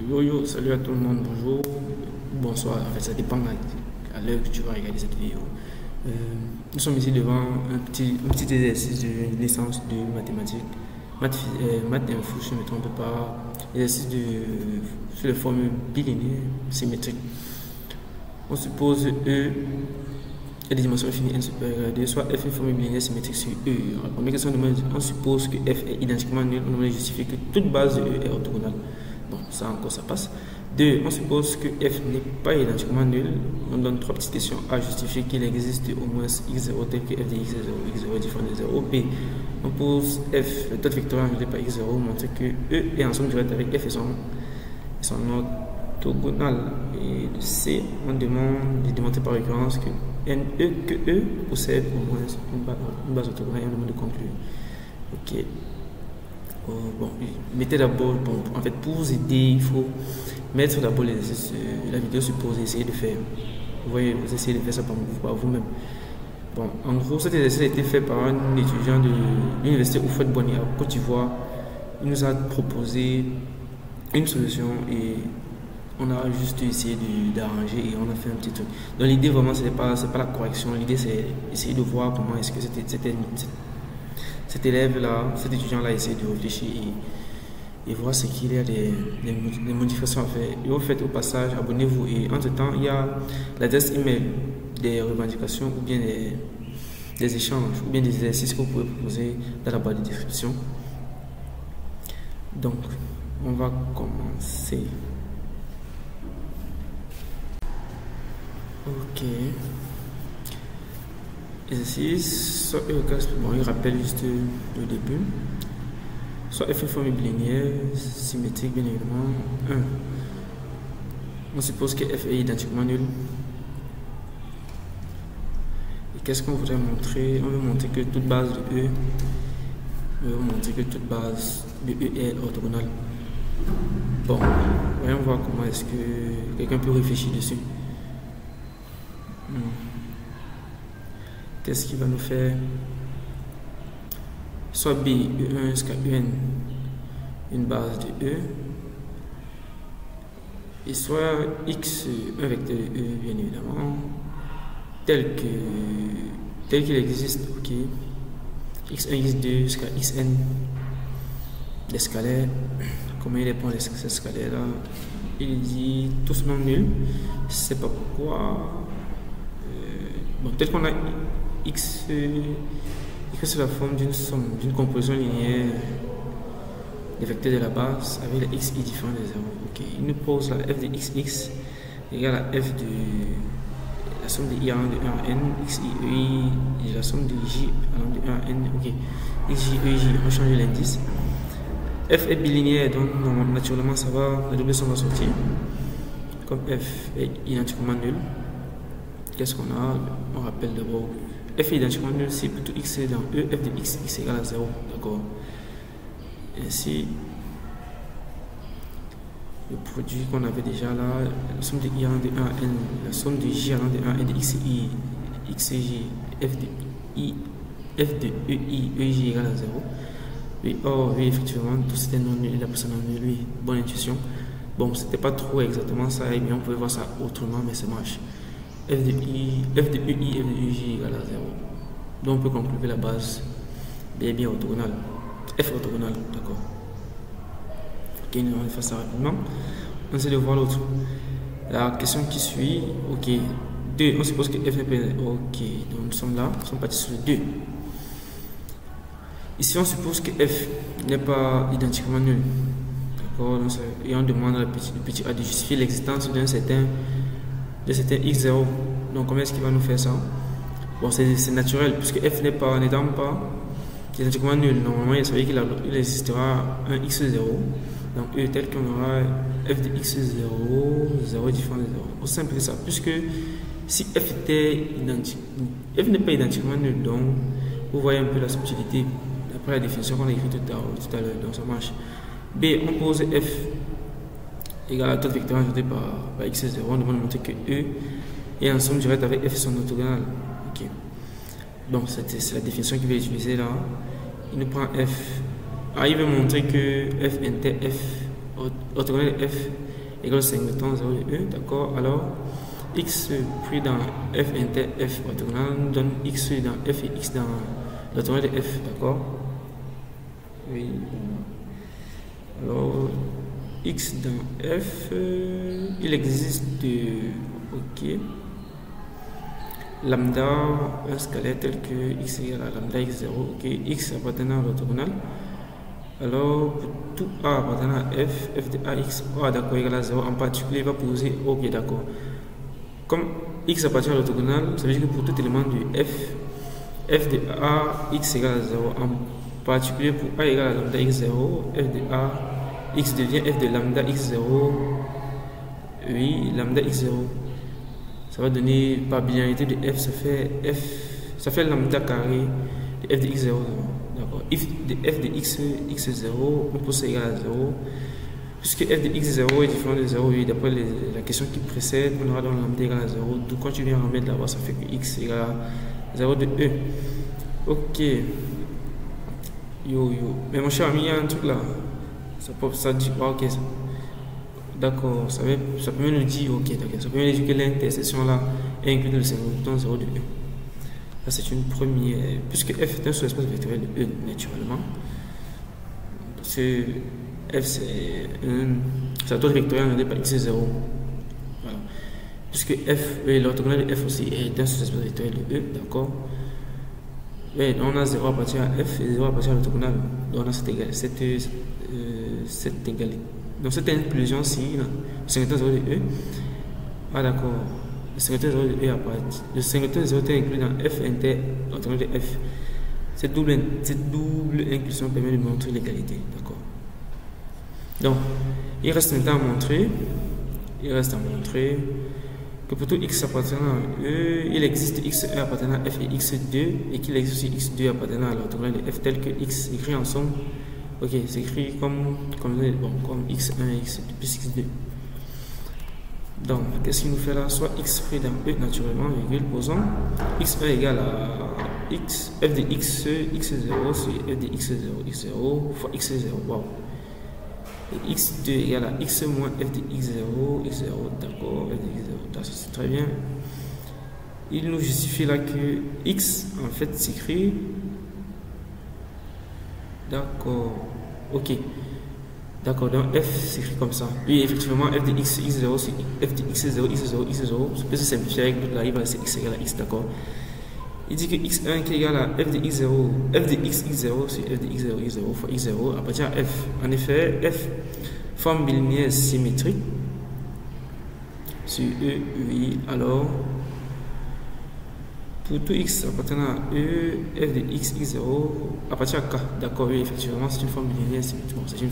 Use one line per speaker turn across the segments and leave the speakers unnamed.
Yo yo, salut à tout le monde, bonjour, bonsoir, en fait ça dépend à l'heure que tu vas regarder cette vidéo. Euh, Nous sommes ici devant un petit exercice de licence de mathématiques, maths info, si je ne me trompe pas, exercice sur les formules bilinéaires symétriques. On suppose E est des dimensions infinies n supérieure à 2, soit F est une formule bilinéaire symétrique sur E. La première question demande, on suppose que F est identiquement nul, on devrait justifier que toute base de E est orthogonale. Bon, ça encore, ça passe. 2. On suppose que f n'est pas identiquement nul. On donne trois petites questions. A. Justifier qu'il existe au moins x0 tel que f de x est 0, x0 est différent de 0. B. On pose f, le dot vectoriel engendré par x0, montrer que e est en somme directe avec f et son orthogonal. Et C. On demande de démontrer par récurrence que E possède au moins une base orthogonale et on demande de conclure. Ok. Bon, mettez d'abord, en fait, pour vous aider, il faut mettre d'abord la vidéo supposée, essayer de faire. Vous voyez, vous essayez de faire ça par vous-même. Bon, en gros, cet exercice a été fait par un étudiant de l'université Houphouët-Boigny à Côte d'Ivoire. Il nous a proposé une solution et on a juste essayé d'arranger et on a fait un petit truc. Donc l'idée vraiment, c'est pas la correction, l'idée c'est essayer de voir comment est-ce que cet élève-là, cet étudiant-là essaie de réfléchir et voir ce qu'il y a des modifications à faire. Et au fait, au passage, abonnez-vous. Et entre-temps, il y a l'adresse email des revendications ou bien des échanges ou bien des exercices que vous pouvez proposer dans la barre de description. Donc, on va commencer. Ok. Exercice, soit bon, il rappelle juste le début. Soit f est une formule bilinéaire, symétrique bien évidemment. 1. On suppose que f est identiquement nul. Et qu'est-ce qu'on voudrait montrer? On veut montrer que toute base de E, est orthogonale. Bon, voyons voir comment est-ce que quelqu'un peut réfléchir dessus. Qu'est-ce qu'il va nous faire? Soit B, E1 jusqu'à UN, une base de E, et soit X, un vecteur de E, bien évidemment, tel qu'il existe, ok, X1, X2 jusqu'à Xn, des scalaires. Comment il répond à ces scalaires-là? Il dit tous non nuls, je ne sais pas pourquoi. Bon, tel qu'on a X, c'est la forme d'une somme, d'une composition linéaire des vecteurs de la base avec la xi différent de 0. Ok, il nous pose la f de xx égale à f de la somme de i allant de 1 à n, xi, ei, et la somme de j allant de 1 à n. Ok, xj, ej, on va changer l'indice. F est bilinéaire, donc naturellement ça va, la double somme va sortir. Comme f est identiquement nul, qu'est-ce qu'on a? On rappelle d'abord f est identiquement nul si pour tout x est dans E, f de x égale à 0, d'accord. Ainsi, le produit qu'on avait déjà là, la somme de i allant de 1 à n, la somme de j allant de 1 à n de xi, xj, f de ei, ej égale à 0. Oui, oh oui, effectivement, tout c'était non nul, la personne non nul, oui, bonne intuition. Bon, c'était pas trop exactement ça, et bien on pouvait voir ça autrement, mais ça marche. F de ei, f de ej égale à 0. Donc on peut conclure que la base est bien orthogonale. F orthogonale, d'accord. Ok, nous allons faire ça rapidement. On essaie de voir l'autre. La question qui suit, ok. 2, on suppose que f n'est pas. Ok, donc nous sommes là, nous sommes partis sur le 2. Ici, on suppose que f n'est pas identiquement nul. D'accord, et on demande à le petit a de justifier l'existence d'un certain x0. Donc comment est-ce qu'il va nous faire ça? Bon, c'est naturel puisque f n'étant pas identiquement nul. Normalement il savait qu'il existera un x0, donc E tel qu'on aura f de x0, 0 est différent de 0. Aussi simple que ça, puisque si f n'est pas identiquement nul, donc vous voyez un peu la subtilité d'après la définition qu'on a écrite tout à l'heure, donc ça marche. B, on pose f égale à toute vecteur ajouté par x0, on demande de montrer que E est en somme directe avec f son orthogonal. Ok. Donc c'est la définition qu'il va utiliser là. Il nous prend f. Ah, il veut montrer que f orthogonal de f égale singleton 0 de E, d'accord. Alors, x pris dans f inter f orthogonal nous donne x dans f et x dans l'orthogonal de f, d'accord. Oui. Alors, x dans f, il existe ok, lambda, un scalaire tel que x égale à lambda x0, ok, x appartenant à l'orthogonal. Alors, pour tout a appartenant à f de ax, d'accord, égale à 0, en particulier, il va poser, ok, d'accord. Comme x appartient à l'orthogonal, ça veut dire que pour tout élément du f de a, x égale à 0, en particulier pour a égale à lambda x0, f de a, x devient f de lambda x0, oui, lambda x0. Ça va donner, par binarité de f, ça fait lambda carré de f de x0, d'accord. If de f de x0, on pose ça égal à 0. Puisque f de x0 est différent de 0, oui, d'après la question qui précède, on aura donc lambda égal à 0. Donc quand tu viens remettre là-bas, ça fait que x égale à 0 de E. Ok. Yo. Mais mon cher ami, il y a un truc là. Ça dit, ok. D'accord, ça peut nous dire, ok, d'accord. Ça peut nous dire que l'intersection là est incluse dans le singleton 0 de E. Ça c'est une première. Puisque f est un sous-espace vectoriel de E, naturellement. F c'est un taux vectoriel donné par x0. Voilà. Puisque f, l'orthogonal de f aussi est un sous-espace vectoriel de E, d'accord. Ouais, on a 0 appartient à f et 0 appartient à l'orthogonal. Donc on a cette égalité. Donc cette inclusion ci, le singleton 0 de E. Ah d'accord. Le singleton 0 de E apparaît. Le singleton 0 est inclus dans f inter l'orthogonal de f. Cette double inclusion permet de montrer l'égalité, d'accord. Donc, il reste maintenant à montrer que pour tout x appartenant à E, il existe x1 appartenant à f et x2, et qu'il existe aussi x2 appartenant à l'orthogonal de f tel que x écrit en somme. Ok, c'est écrit comme x1 et x2 plus x2. Donc, qu'est-ce qu'il nous fait là? Soit x pris dans E naturellement, virgule, posons x1 égale à x, f de x, x0 sur f de x0, x0 fois x0, wow. Et x2 égale à x moins f de x0, x0, d'accord, f de x0, c'est très bien. Il nous justifie là que x en fait s'écrit, d'accord, ok, d'accord, donc f s'écrit comme ça. Oui, effectivement, f de x, x0, c'est f de x0, x0, x0, ça peut se simplifier avec l'autre là, il va laisser x égale à x, d'accord. Il dit que x1 qui est égal à f de x0, f de x, x0, c'est f de x0, x0 fois x0 appartient à f. En effet, f forme bilinéaire symétrique sur E, oui, alors pour tout x appartenant à E, f de x, x0 appartient à k, d'accord, oui, effectivement, c'est une forme bilinéaire symétrique, bon, c'est une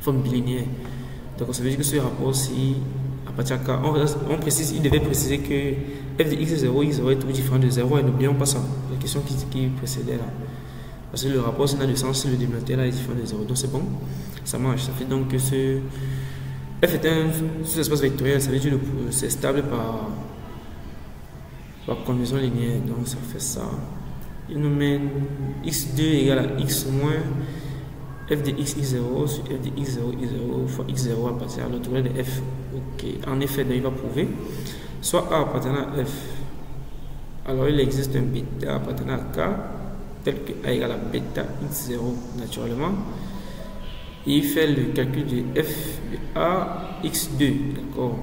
forme bilinéaire. Donc ça veut dire que ce rapport-ci appartient à k. On précise, il devait préciser que f de x0, x0 est tout différent de 0 et n'oublions pas ça, la question qui précédait là. Parce que le rapport, ça n'a de sens si le dénominateur là est différent de 0. Donc c'est bon, ça marche. Ça fait donc que ce f est un sous-espace vectoriel, ça veut dire que c'est stable par conjugaison linéaire. Donc ça fait ça. Il nous mène x2 égale à x moins f de x, x0 sur f de x0, x0 fois x0 appartient à l'orthogonal de f. Ok, en effet, donc il va prouver soit a appartenant à f, alors il existe un bêta appartenant à k tel que a égale à bêta x0 naturellement. Et il fait le calcul de f de a x2, d'accord.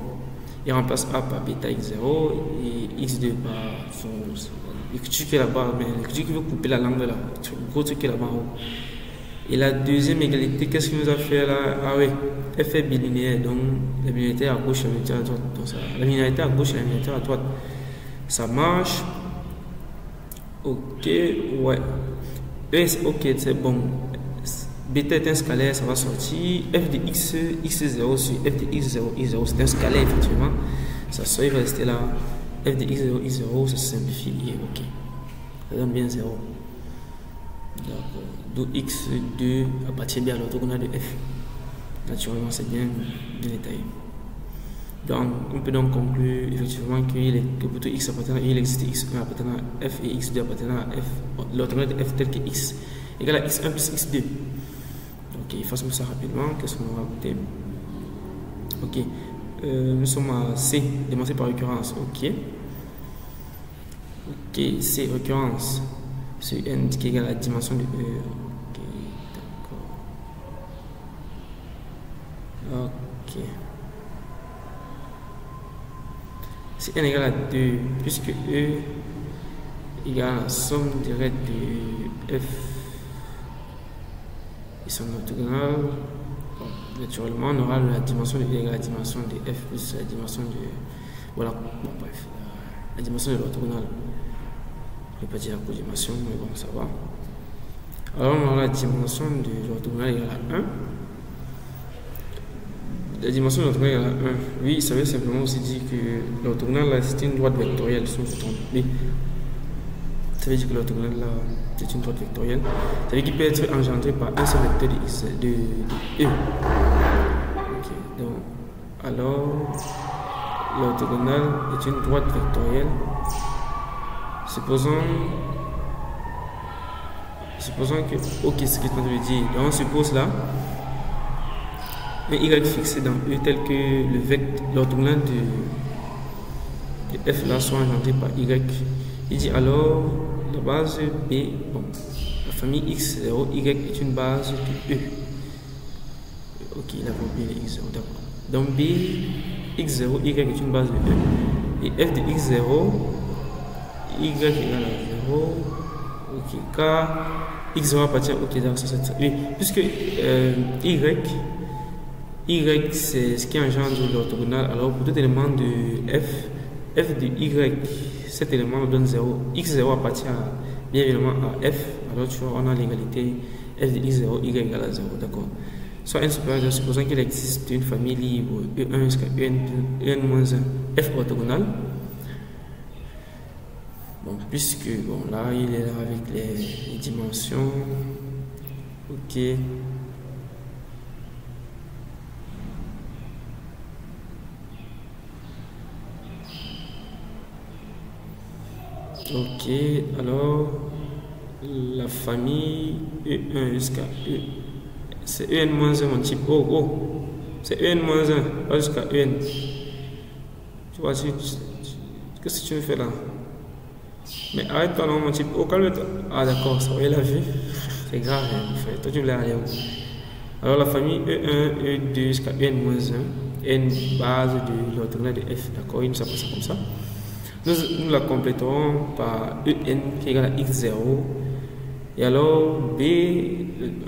Il remplace a par bêta x0 et x2 par son l'écriture qui est là-bas, mais l'écriture qui veut couper la langue là, le gros truc qui est là-bas en haut. Et la deuxième égalité, qu'est-ce qu'il nous a fait là? Ah oui, f est bilinéaire, donc la binarité à gauche et la binarité à droite. Donc ça, la binarité à gauche et la binarité à droite. Ça marche. Ok, ouais. Ok, c'est bon. Bêta est un scalaire, ça va sortir. F de x, x0 sur f de x0, x0, c'est un scalaire effectivement. Ça sort, il va rester là. F de x0, x0, ça se simplifie. Et ok. Ça donne bien 0. D'accord. D'où x2 appartient bien à l'orthogonal de f. Naturellement, c'est bien détaillé. Donc, on peut donc conclure effectivement que pour tout x appartenant, il existe x1 appartenant à f et x2 appartenant à f. L'orthogonal de f tel que x égale à x1 plus x2. Ok. Ok, faisons ça rapidement. Qu'est-ce qu'on va goûter? Ok, nous sommes à C, démontré par récurrence. Ok. Ok, C, récurrence. C'est n qui égale la dimension de E. Ok, d'accord. Ok. C'est n égale à 2, puisque E égale la somme directe de F et son orthogonal. Bon, naturellement, on aura la dimension de E égale la dimension de F plus la dimension de... Voilà, bon, bref, la dimension de l'orthogonal. Je ne vais pas dire la codimension, mais bon, ça va. Alors, on aura la dimension de l'orthogonal égale à 1. La dimension de l'orthogonal égale à 1. Oui, ça veut simplement aussi dire que l'orthogonal, là, c'est une droite vectorielle, si on se trompe. Oui. Ça veut dire que l'orthogonal, là, c'est une droite vectorielle. Ça veut dire qu'il peut être engendré par un seul vecteur de x, de E. Ok, donc, alors, l'orthogonal est une droite vectorielle. Supposons que, ok, ce que je veux dire, donc on suppose là un y fixé dans E tel que l'orthogonal de f là soit engendré par y. Il dit alors la base B, bon, la famille x0, y est une base de E. Ok, il a oublié les x0, d'accord. Donc B, x0, y est une base de E. Et f de x0, y égale à 0, ok, car x0 appartient au d'accord, ça c'est oui, puisque y c'est ce qui engendre l'orthogonal, alors pour tout élément de f de y, cet élément nous donne 0, x0 appartient bien évidemment à f, alors tu vois, on a l'égalité f de x0, y égale à 0, d'accord. Soit n supérieur, supposons qu'il existe une famille libre E1 jusqu'à En-1 f orthogonal. Bon, puisque bon là il est là avec les dimensions. Ok. Ok, alors la famille E1 jusqu'à E. C'est En-1 mon type. Oh, c'est En-1, pas jusqu'à En. Tu vois, qu'est-ce que tu veux faire là? Mais arrête-toi non mon type. Oh, calme-toi. Ah d'accord, ça va, il a vu. C'est grave, hein, frère. Toi tu voulais aller où? Alors la famille E1, E2 jusqu'à En-1, N base de l'orthogonal de F, d'accord, il nous appelle ça comme ça. Nous la compléterons par En qui est égal à x0. Et alors B,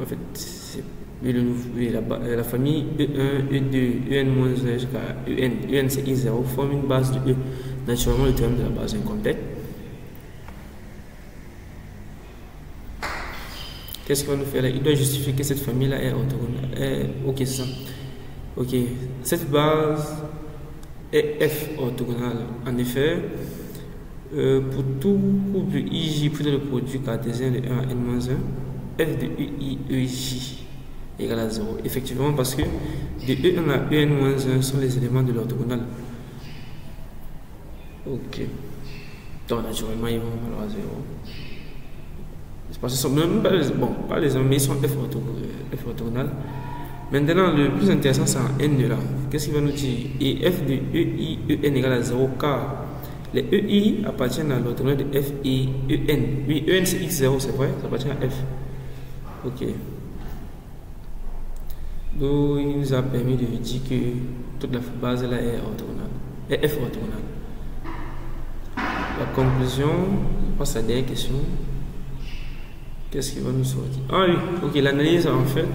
en fait, c'est la famille E1, E2, En-1 jusqu'à En. En c'est x0, forme une base de E. Naturellement, le théorème de la base incomplète. Qu'est-ce qu'il va nous faire là? Il doit justifier que cette famille-là est orthogonale. Ok, c'est ça. Ok, cette base est F orthogonale. En effet, pour tout couple IJ pris dans le produit cartésien de 1 à n-1, F de UI EJ égale à 0. Effectivement, parce que de E1 à En-1 sont les éléments de l'orthogonale. Ok. Donc, naturellement, ils vont valoir à 0. Parce que sont même pas les, bon, pas les mais ils sont F orthogonal. Maintenant, le plus intéressant, c'est en N là. Qu'est-ce qu'il va nous dire? Et F de EI, EN égale à 0, car les EI appartiennent à l'orthogonal de F et EN. Oui, EN c'est X0, c'est vrai, ça appartient à F. Ok. Donc, il nous a permis de dire que toute la base là est orthogonale. Est F orthogonale. La conclusion, on passe à la dernière question. Qu'est-ce qui va nous sortir? Ah oui, ok, l'analyse en fait,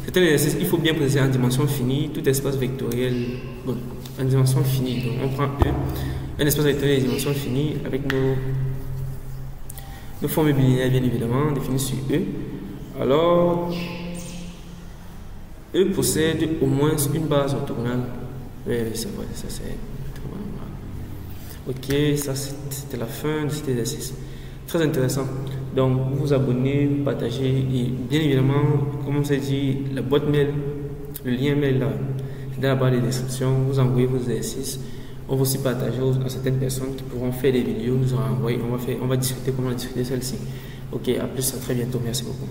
c'est un exercice, il faut bien préciser en dimension finie, tout espace vectoriel, bon, en dimension finie, donc on prend un espace vectoriel de dimension finie avec nos formes bilinéaires bien évidemment, définies sur E. Alors, E possède au moins une base orthogonale. Oui, c'est vrai, ça c'est normal. Ok, ça c'était la fin de cet exercice. Très intéressant. Donc, vous vous abonnez, vous partagez et bien évidemment, comme on s'est dit, la boîte mail, le lien mail là, dans la barre de description, vous envoyez vos exercices. On va aussi partager à certaines personnes qui pourront faire des vidéos, nous en envoyer. On va discuter comment discuter celle-ci. Ok, à plus, à très bientôt. Merci beaucoup.